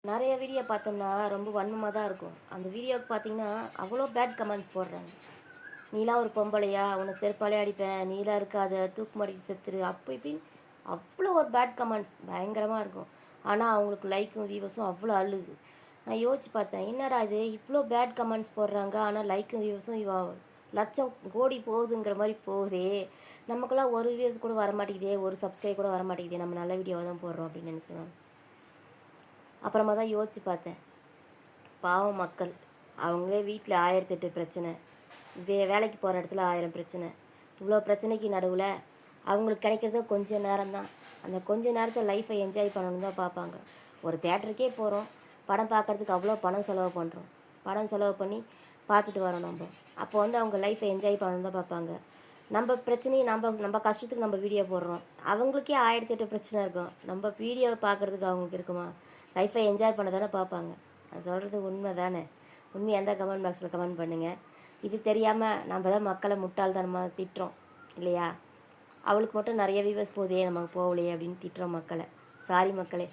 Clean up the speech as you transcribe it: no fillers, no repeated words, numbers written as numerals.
நிறைய வீடியோ பார்த்தோம்னா ரொம்ப வன்மமாக தான் இருக்கும். அந்த வீடியோவுக்கு பார்த்தீங்கன்னா அவ்வளோ பேட் கமெண்ட்ஸ் போடுறாங்க. நீலாம் ஒரு பொம்பளையா, உன்னை செருப்பாலே அடிப்பேன், நீலாம் இருக்காத, தூக்கு மாட்டிட்டு செத்துரு, அப்படி இப்படின்னு அவ்வளோ ஒரு பேட் கமெண்ட்ஸ் பயங்கரமாக இருக்கும். ஆனால் அவங்களுக்கு லைக்கும் வியூவர்ஸும் அவ்வளோ அழுது. நான் யோசிச்சு பார்த்தேன், என்னடா இது இவ்வளோ பேட் கமெண்ட்ஸ் போடுறாங்க, ஆனால் லைக்கும் வியூவர்ஸும் லட்சம் கோடி போகுதுங்கிற மாதிரி போகுதே, நமக்கெல்லாம் ஒரு வியூஸ் கூட வரமாட்டேங்குதே, ஒரு சப்ஸ்கிரைப் கூட வரமாட்டேங்குதே, நம்ம நல்ல வீடியோவை தான் போடுறோம் அப்படின்னு நினச்சேன். அப்புறமா தான் யோசிச்சு பார்த்தேன், பாவம் மக்கள், அவங்களே வீட்டில் 1008 பிரச்சனை, வேலைக்கு போகிற இடத்துல 1000 பிரச்சனை, இவ்வளோ பிரச்சனைக்கு நடுவில் அவங்களுக்கு கிடைக்கிறது கொஞ்சம் நேரம்தான். அந்த கொஞ்ச நேரத்தை லைஃப்பை என்ஜாய் பண்ணணுன்னு தான் பார்ப்பாங்க. ஒரு தேட்டருக்கே போகிறோம், படம் பார்க்குறதுக்கு அவ்வளோ பணம் செலவு பண்ணுறோம், பணம் செலவு பண்ணி பார்த்துட்டு வரோம் நம்ம. அப்போ வந்து அவங்க லைஃப்பை என்ஜாய் பண்ணணுன்னு தான் பார்ப்பாங்க. நம்ம பிரச்சனையை நம்ம நம்ம கஷ்டத்துக்கு நம்ம வீடியோ போடுறோம், அவங்களுக்கே 1008 பிரச்சனை இருக்கும். நம்ம வீடியோவை பார்க்குறதுக்கு அவங்களுக்கு இருக்குமா? லைஃப்பை என்ஜாய் பண்ண தானே பார்ப்பாங்க. நான் சொல்கிறது உண்மை தானே? உண்மையாக இருந்தால் கமெண்ட் பாக்ஸில் கமெண்ட் பண்ணுங்கள். இது தெரியாமல் நம்ம தான் மக்களை முட்டாள்தனமாக திட்டுறோம் இல்லையா? அவளுக்கு மட்டும் நிறைய வியூவர்ஸ் போதே, நமக்கு போகலையே அப்படின்னு திட்டுறோம் மக்களை. சாரி மக்களே.